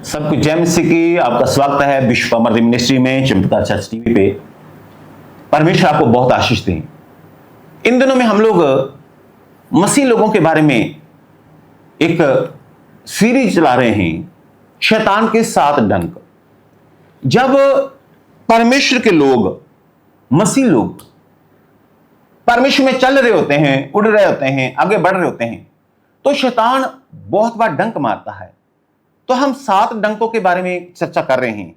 सबको जय मसीह की। आपका स्वागत है विश्व अमर मिनिस्ट्री में, चमत्कार चर्च टीवी पे। परमेश्वर आपको बहुत आशीष दें। इन दिनों में हम लोग मसीह लोगों के बारे में एक सीरीज चला रहे हैं, शैतान के 7 डंक। जब परमेश्वर के लोग, मसीह लोग परमेश्वर में चल रहे होते हैं, उड़ रहे होते हैं, आगे बढ़ रहे होते हैं, तो शैतान बहुत बार डंक मारता है। तो हम 7 डंकों के बारे में चर्चा कर रहे हैं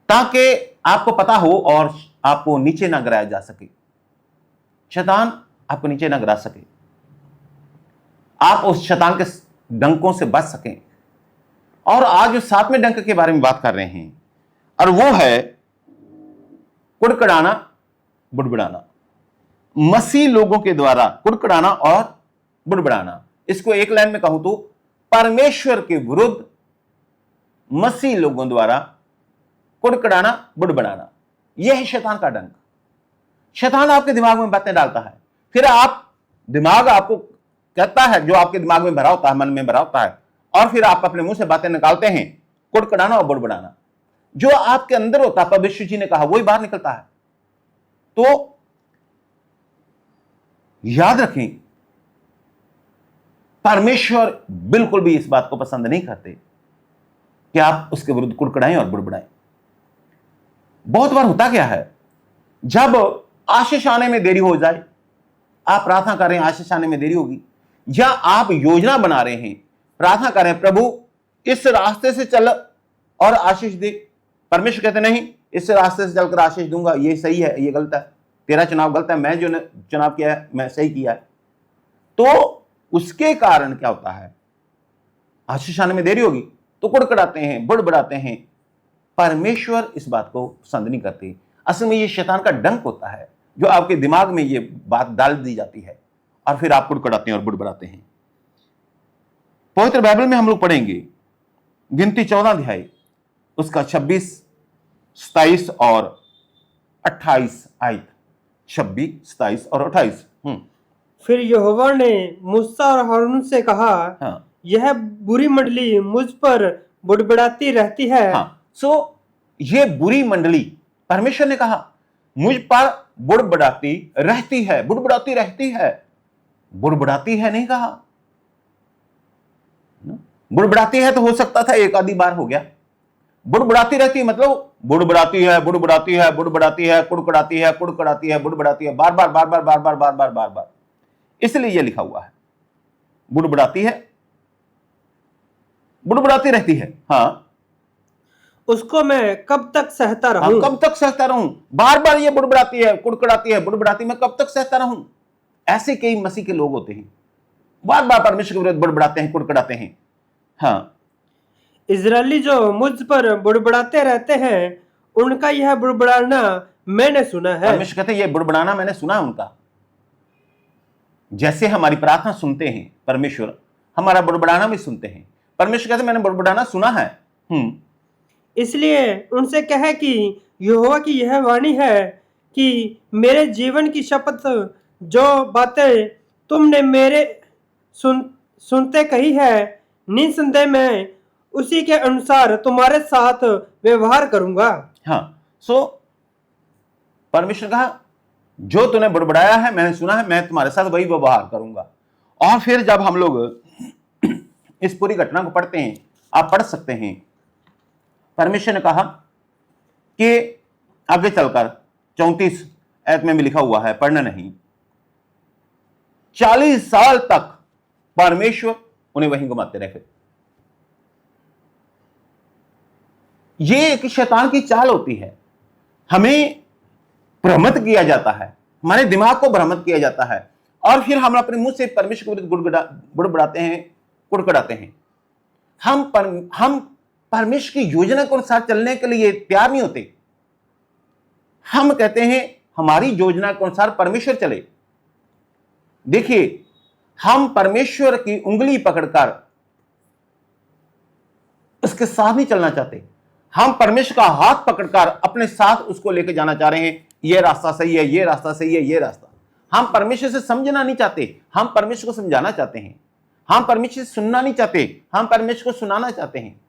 ताकि आपको पता हो और आपको नीचे ना गिराया जा सके, शैतान आपको नीचे ना गिरा सके, आप उस शैतान के डंकों से बच सकें। और आज उस 7वें डंक के बारे में बात कर रहे हैं, और वो है कुड़कुड़ाना, बुड़बुड़ाना। मसीह लोगों के द्वारा कुड़कुड़ाना और बुड़बुड़ाना, इसको एक लाइन में कहूं तो परमेश्वर के विरुद्ध मसीह लोगों द्वारा कुड़कुड़ाना, बुड़बुड़ाना, यह है शैतान का डंक। शैतान आपके दिमाग में बातें डालता है, फिर दिमाग आपको कहता है, जो आपके दिमाग में भरा होता है, मन में भरा होता है, और फिर आप अपने मुंह से बातें निकालते हैं, कुड़कुड़ाना और बुड़बुड़ाना। जो आपके अंदर होता है, परमेश्वर जी ने कहा, वही बाहर निकलता है। तो याद रखें, परमेश्वर बिल्कुल भी इस बात को पसंद नहीं करते कि आप उसके विरुद्ध कुड़कुड़ाएं और बुड़बुड़ाएं। बहुत बार होता क्या है, जब आशीष आने में देरी हो जाए, आप प्रार्थना कर रहे हैं, आशीष आने में देरी होगी, या आप योजना बना रहे हैं, प्रार्थना कर रहे हैं, प्रभु इस रास्ते से चल और आशीष दे। परमेश्वर कहते नहीं, इस रास्ते से चलकर आशीष दूंगा, ये सही है, ये गलत है, तेरा चुनाव गलत है, मैं जो चुनाव किया है मैं सही किया है। तो उसके कारण क्या होता है, आशीष आने में देरी होगी तो कुड़कुड़ाते हैं, बुड़बुड़ाते हैं। परमेश्वर इस बात को पसंद नहीं करते। असल में ये शैतान का डंक होता है, जो आपके दिमाग में ये बात डाल दी जाती है, और फिर आप कुड़कुड़ाते हैं और बुड़बुड़ाते हैं। पवित्र बाइबल में हम लोग पढ़ेंगे गिनती 14 अध्याय, उसका 26, 27 और 28 आयत। 26, 27 और 28। फिर यहोवा ने मूसा और हारून से कहा, हाँ। यह बुरी मंडली मुझ पर बुड़बुड़ाती रहती है। हाँ, ये बुरी मंडली, परमेश्वर ने कहा, मुझ पर बुड़बुड़ाती रहती है, बुड़बुड़ाती रहती है। बुड़बुड़ाती है नहीं कहा, बुड़बुड़ाती है तो हो सकता था एक आधी बार हो गया। बुड़बुड़ाती रहती है मतलब बुड़बुड़ाती है, बुड़बुड़ाती है, बुड़बुड़ाती है, कुड़कुड़ाती है, कुड़कुड़ाती है, बुड़बुड़ाती है, बार बार बार बार बार बार बार बार बार बार। इसलिए यह लिखा हुआ है, बुड़बुड़ाती है, बुड़बुड़ाती रहती है। हाँ, उसको मैं कब तक सहता रहूं? कब तक सहता रहूं? बार बार ये बुड़बुड़ाती है, कुड़कुड़ाती है, बुड़बुड़ाती, मैं कब तक सहता रहूं? ऐसे कई मसीह के लोग होते हैं, बार बार परमेश्वर के विरुद्ध बुड़बुड़ाते हैं, कुड़कुड़ाते हैं। हाँ, इजरायली जो मुझ पर बुड़बुड़ाते रहते हैं, उनका यह बुड़बुड़ाना मैंने सुना है। परमेश्वर कहते हैं, यह बुड़बुड़ाना मैंने सुना है उनका। जैसे हमारी प्रार्थना सुनते हैं परमेश्वर, हमारा बुड़बुड़ाना भी सुनते हैं। परमेश्वर कहते हैं, मैंने बुड़बुड़ाना सुना है। इसलिए उनसे कहे कि यहोवा की यह वाणी है कि मेरे जीवन की शपथ, जो बातें तुमने मेरे सुनते कही है, निसंदेह मैं उसी के अनुसार तुम्हारे साथ व्यवहार करूंगा। हाँ, परमेश्वर कहा, जो तूने बुड़बुड़ाया है मैंने सुना है, मैं तुम्हारे साथ वही व्यवहार करूंगा। और फिर जब हम लोग इस पूरी घटना को पढ़ते हैं, आप पढ़ सकते हैं, परमेश्वर ने कहा कि आगे चलकर 34 आयत में भी लिखा हुआ है, पढ़ना नहीं, 40 साल तक परमेश्वर उन्हें वहीं घुमाते रहे। ये एक शैतान की चाल होती है, हमें भ्रमित किया जाता है, हमारे दिमाग को भ्रमित किया जाता है, और फिर हम अपने मुंह से परमेश्वर के विरुद्ध बुड़बुड़ाते हैं, कुड़कुड़ाते हैं। हम परमेश्वर की योजना के अनुसार चलने के लिए तैयार नहीं होते। हम कहते हैं हमारी योजना के अनुसार परमेश्वर चले। देखिए, हम परमेश्वर की उंगली पकड़कर उसके साथ नहीं चलना चाहते, हम परमेश्वर का हाथ पकड़कर अपने साथ उसको लेकर जाना चाह रहे हैं। यह रास्ता सही है, यह रास्ता सही है, यह रास्ता। हम परमेश्वर से समझना नहीं चाहते, हम परमेश्वर को समझाना चाहते हैं। हम परमेश्वर से सुनना नहीं चाहते, हम परमेश्वर को सुनाना चाहते हैं।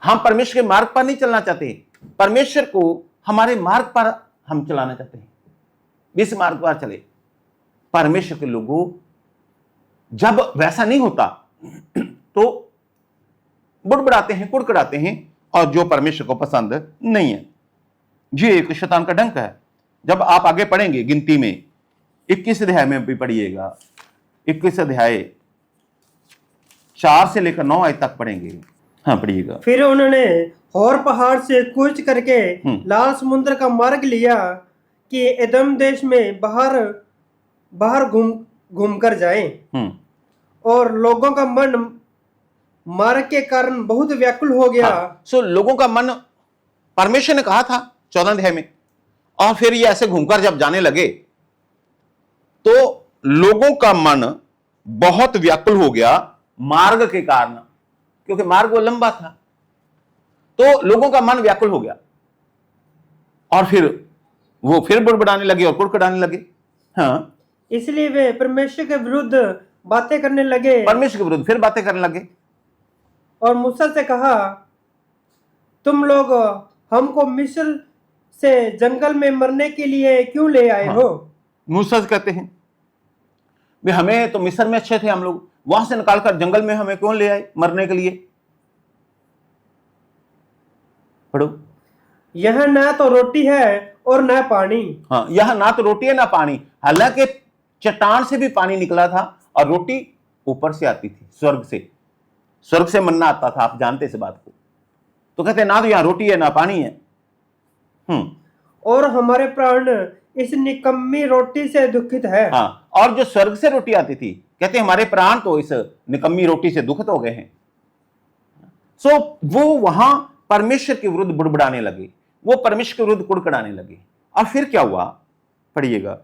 हम परमेश्वर के मार्ग पर नहीं चलना चाहते, परमेश्वर को हमारे मार्ग पर हम चलाना चाहते हैं। इस मार्ग पर चले। परमेश्वर के लोगों, जब वैसा नहीं होता तो बुड़बुड़ाते हैं, कुड़कुड़ाते हैं, और जो परमेश्वर को पसंद नहीं है। ये एक शैतान का डंक है। जब आप आगे पढ़ेंगे गिनती में 21 अध्याय में भी पढ़िएगा, 21 अध्याय 4 से लेकर 9 आयत तक पढ़ेंगे। हाँ, पढ़िएगा। फिर उन्होंने होर पहाड़ से कूच करके लाल समुद्र का मार्ग लिया कि एदम देश में बाहर बाहर घूम कर जाएं। और लोगों का मन मार्ग के कारण बहुत व्याकुल हो गया। सो लोगों का मन, परमेश्वर ने कहा था 14 अध्याय में, और फिर ये ऐसे घूमकर जब जाने लगे तो लोगों का मन बहुत व्याकुल हो गया मार्ग के कारण, क्योंकि मार्ग वो लंबा था। तो लोगों का मन व्याकुल हो गया और फिर वो फिर बुड़बुड़ाने लगे और कुड़कुड़ाने लगे। हाँ, इसलिए वे परमेश्वर के विरुद्ध बातें करने लगे। परमेश्वर के विरुद्ध फिर बातें करने लगे। और मूसा से कहा, तुम लोग हमको मिस्र से जंगल में मरने के लिए क्यों ले आए हो? मूसा से कहते हैं, वे हमें तो मिस्र में अच्छे थे, हम लोग वहां से निकालकर जंगल में हमें क्यों ले आए मरने के लिए? पढ़ो। यह ना तो रोटी है और ना पानी। हाँ, यह ना तो रोटी है ना पानी। हालांकि चट्टान से भी पानी निकला था और रोटी ऊपर से आती थी, स्वर्ग से मन्ना आता था। आप जानते इस बात को। तो कहते ना तो यहां रोटी है ना पानी है। और हमारे प्राण इस निकम्मी रोटी से दुखित है। हाँ, और जो स्वर्ग से रोटी आती थी, कहते हमारे प्राण तो इस निकम्मी रोटी से दुखित हो गए हैं। सो वो वहां परमेश्वर के विरुद्ध बुड़बुड़ाने लगे, वो परमेश्वर के विरुद्ध कुड़कुड़ाने लगे। और फिर क्या हुआ? पढ़िएगा।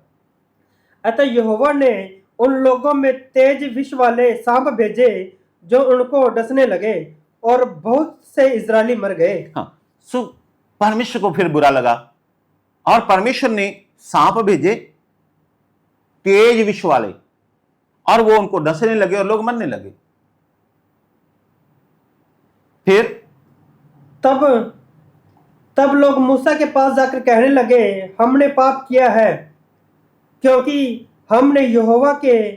अतः यहोवा ने उन लोगों में तेज विष वाले सांप भेजे जो उनको डसने लगे और बहुत से इजरायली मर गए। हाँ, सो परमेश्वर को फिर बुरा लगा और परमेश्वर ने सांप भेजे तेज विष वाले, और वो उनको डसने लगे और लोग मरने लगे। फिर तब लोग मूसा के पास जाकर कहने लगे, हमने पाप किया है, क्योंकि हमने यहोवा के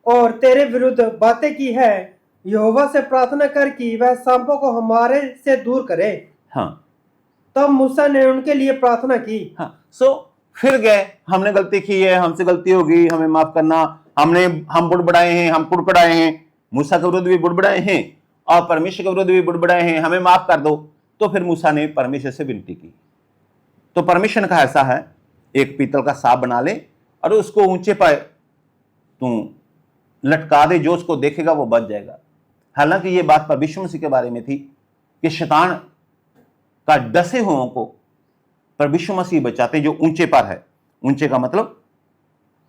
और तेरे विरुद्ध बातें की है। यहोवा से प्रार्थना कर कि वह सांपों को हमारे से दूर करे। हाँ, तब मूसा ने उनके लिए प्रार्थना की। हाँ, सो फिर गए, हमने गलती की है, हमसे गलती होगी, हमें माफ करना। हम बुड़बुड़ाए हैं, हम कुड़कुड़ाए हैं, मूसा के विरुद्ध भी बुड़बुड़ाए हैं और परमेश्वर के विरुद्ध भी बुड़बुड़ाए हैं, हमें माफ कर दो। तो फिर मूसा ने परमेश्वर से विनती की। तो परमेश्वर ने कहा, ऐसा है, एक पीतल का सांप बना ले और उसको ऊंचे पर तू लटका दे, जो उसको देखेगा वो बच जाएगा। हालांकि ये बात परमेश्वर मसीह के बारे में थी कि शैतान का डसे हुओं को परमेश्वर मसीह बचाते, जो ऊंचे पर है। ऊंचे का मतलब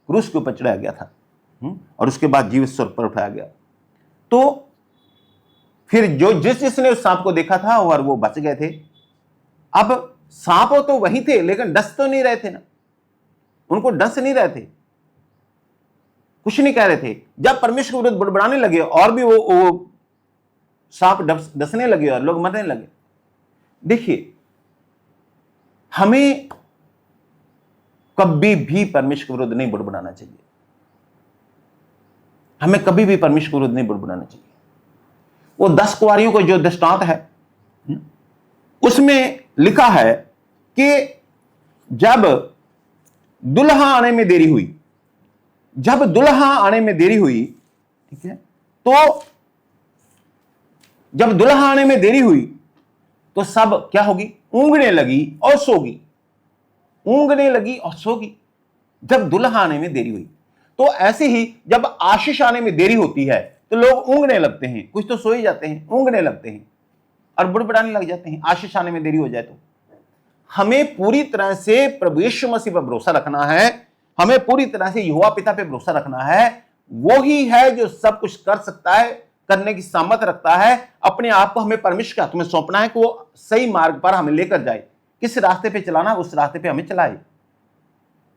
क्रूस के ऊपर चढ़ाया गया था और उसके बाद जीवित स्वर्ग पर उठाया गया। तो फिर जिसने उस सांप को देखा था और वो बच गए थे। अब सांप तो वही थे, लेकिन डस तो नहीं रहे थे ना, उनको डस नहीं रहे थे, कुछ नहीं कह रहे थे। जब परमेश्वर के विरुद्ध बुड़बुड़ाने लगे और भी वो सांप डसने लगे और लोग मरने लगे। देखिए, हमें कभी भी परमेश्वर के विरुद्ध नहीं बुड़बुड़ाना चाहिए। हमें कभी भी परमेश्वर के विरुद्ध नहीं बुड़बुड़ाना चाहिए। वो 10 कुंवारियों को जो दृष्टांत है उसमें लिखा है कि जब दुल्हा आने में देरी हुई, ठीक है, तो जब दुल्हा आने में देरी हुई तो सब क्या होगी? ऊँघने लगी और सोगी। जब दुल्हा आने में देरी हुई। तो ऐसे ही जब आशीष आने में देरी होती है तो लोग ऊँघने लगते हैं, कुछ तो सो ही जाते हैं, ऊँघने लगते हैं और बुड़बुड़ाने लग जाते हैं। आशीष आने में देरी हो जाए तो हमें पूरी तरह से प्रभु यीशु मसीह पर भरोसा रखना है। हमें पूरी तरह से यहोवा पिता पे भरोसा रखना है। वो ही है जो सब कुछ कर सकता है, करने की सामर्थ रखता है। अपने आप को हमें परमेश्वर के हाथ में सौंपना है कि वो सही मार्ग पर हमें लेकर जाए। किस रास्ते पे चलाना, उस रास्ते पे हमें चलाए।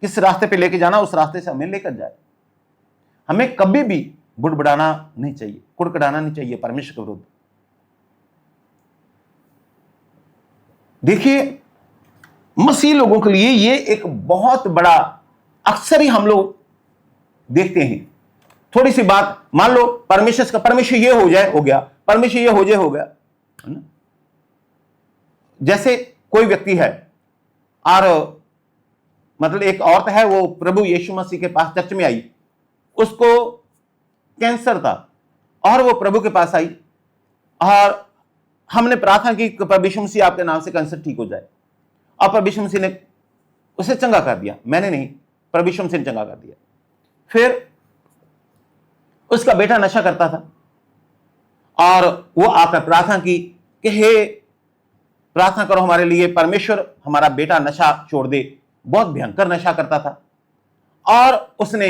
किस रास्ते पे लेके जाना, उस रास्ते से हमें लेकर जाए। हमें कभी भी बुड़बुड़ाना नहीं चाहिए, कुड़कुड़ाना नहीं चाहिए परमेश्वर के विरुद्ध। देखिए, मसीह लोगों के लिए ये एक बहुत बड़ा, अक्सर ही हम लोग देखते हैं, थोड़ी सी बात मान लो परमेश्वर ये हो जाए, हो गया, परमेश्वर ये हो जाए, हो गया, है ना। जैसे कोई व्यक्ति है और मतलब एक औरत है, वो प्रभु यीशु मसीह के पास चर्च में आई, उसको कैंसर था और वो प्रभु के पास आई और हमने प्रार्थना की कि प्रभु यीशु मसीह आपके नाम से कैंसर ठीक हो जाए, और प्रभु यीशु मसीह ने उसे चंगा कर दिया। मैंने नहीं, प्रभु यीशु मसीह ने चंगा कर दिया। फिर उसका बेटा नशा करता था और वो आकर प्रार्थना की कि हे, प्रार्थना करो हमारे लिए, परमेश्वर हमारा बेटा नशा छोड़ दे। बहुत भयंकर नशा करता था और उसने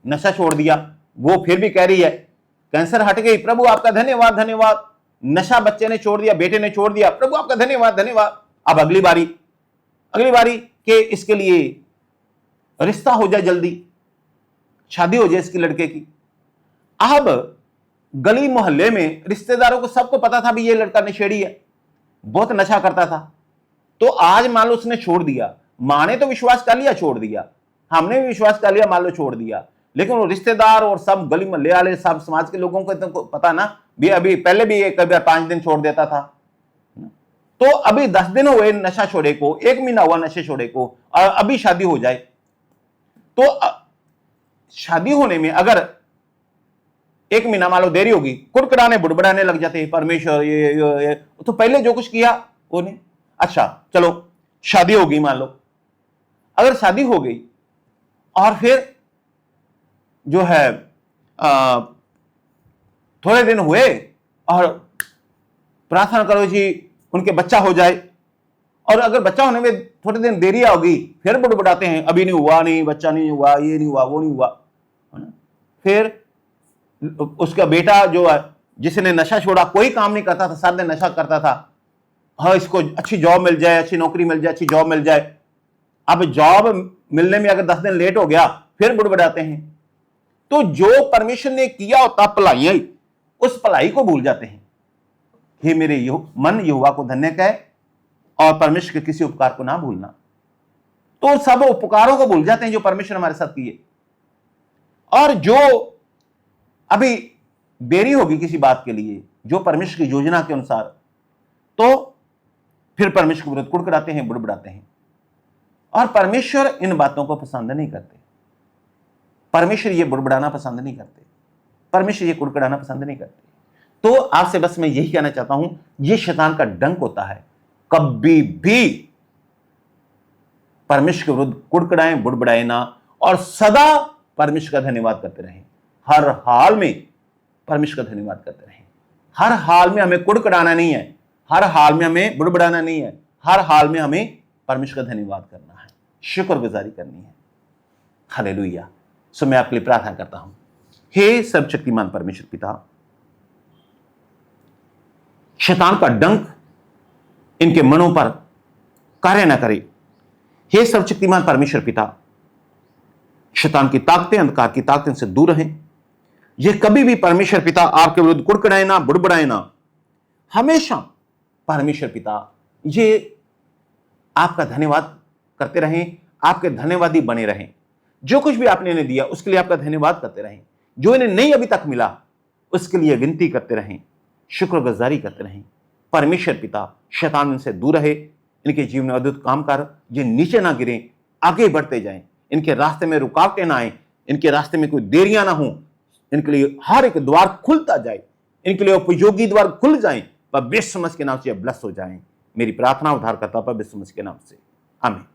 नशा छोड़ दिया। वो फिर भी कह रही है कैंसर हट गई, प्रभु आपका धन्यवाद, धन्यवाद। नशा बच्चे ने छोड़ दिया, बेटे ने छोड़ दिया, प्रभु आपका धन्यवाद, धन्यवाद। अब अगली बारी के इसके लिए रिश्ता हो जाए, जल्दी शादी हो जाए इसकी लड़के की। अब गली मोहल्ले में रिश्तेदारों को सबको पता था भी ये लड़का नशेड़ी है, बहुत नशा करता था। तो आज मान लो उसने छोड़ दिया, मां ने तो विश्वास कर लिया छोड़ दिया, हमने भी विश्वास कर लिया मान लो छोड़ दिया, लेकिन वो रिश्तेदार और सब गली मोहल्ले वाले सब समाज के लोगों को तो पता ना भी, अभी पहले भी ये कभी 5 दिन छोड़ देता था, तो अभी 10 दिन हुए नशा छोड़े को, 1 महीना हुआ नशे छोड़े को, और अभी शादी हो जाए। तो शादी होने में अगर 1 महीना मान लो देरी होगी, कुड़कुड़ाने बुड़बुड़ाने लग जाते हैं, परमेश्वर ये तो पहले जो कुछ किया वो नहीं। अच्छा चलो शादी होगी, मान लो अगर शादी हो गई और फिर जो है थोड़े दिन हुए और प्रार्थना करो जी उनके बच्चा हो जाए, और अगर बच्चा होने में थोड़े दिन देरी होगी फिर बुड़बुड़ाते हैं, अभी नहीं हुआ, नहीं बच्चा नहीं हुआ, ये नहीं हुआ, वो नहीं हुआ, है ना। फिर उसका बेटा जो है जिसने नशा छोड़ा, कोई काम नहीं करता था, सारा दिन नशा करता था, हाँ इसको अच्छी जॉब मिल जाए, अच्छी नौकरी मिल जाए, अच्छी जॉब मिल जाए। अब जॉब मिलने में अगर 10 दिन लेट हो गया फिर बुड़बुड़ाते हैं। तो जो परमेश्वर ने किया होता भलाई, उस भलाई को भूल जाते हैं। हे मेरे मन यहोवा को धन्य कहे और परमेश्वर के किसी उपकार को ना भूलना। तो सब उपकारों को भूल जाते हैं जो परमेश्वर हमारे साथ किए। और जो अभी देरी होगी किसी बात के लिए जो परमेश्वर की योजना के अनुसार, तो फिर परमेश्वर के विरुद्ध कुड़कुड़ाते हैं, बुड़बुड़ाते हैं। और परमेश्वर इन बातों को पसंद नहीं करते। परमेश्वर ये बुड़बुड़ाना पसंद नहीं करते, परमेश्वर ये कुड़कुड़ाना पसंद नहीं करते। तो आपसे बस मैं यही कहना चाहता हूं, ये शैतान का डंक होता है, कभी भी परमेश्वर के विरुद्ध कुड़कुड़ाएं, बुड़बुड़ाएं ना, और सदा परमेश्वर का धन्यवाद करते रहें। हर हाल में परमेश्वर का धन्यवाद करते रहें। हर हाल में हमें कुड़कुड़ाना नहीं है, हर हाल में हमें बुड़बुड़ाना नहीं है, हर हाल में हमें परमेश्वर का धन्यवाद करना है, शुक्रगुजारी करनी है। हालेलुया। सो मैं आपके लिए प्रार्थना करता हूं। हे सर्वशक्तिमान परमेश्वर पिता, शैतान का डंक इनके मनों पर कार्य न करे। हे सर्वशक्तिमान परमेश्वर पिता, शैतान की ताकतें, अंधकार की ताकतें से दूर रहें। ये कभी भी परमेश्वर पिता आपके विरुद्ध कुड़कुड़ाए ना, बुड़बुड़ाए ना। हमेशा परमेश्वर पिता ये आपका धन्यवाद करते रहें, आपके धन्यवादी बने रहें। जो कुछ भी आपने इन्हें दिया उसके लिए आपका धन्यवाद करते रहें। जो इन्हें नहीं अभी तक मिला उसके लिए विनती करते रहें, शुक्रगुजारी करते रहें। परमेश्वर पिता शैतान इनसे दूर रहे, इनके जीवन में अद्भुत काम कर, ये नीचे ना गिरें, आगे बढ़ते जाएं, इनके रास्ते में रुकावटें ना आए, इनके रास्ते में कोई देरियां ना हो, इनके लिए हर एक द्वार खुलता जाए, इनके लिए उपयोगी द्वार खुल जाएं, पवित्र समझ के नाम से ब्लेस हो जाएं। मेरी प्रार्थना उद्धारकर्ता पवित्र समझ के नाम से, आमीन।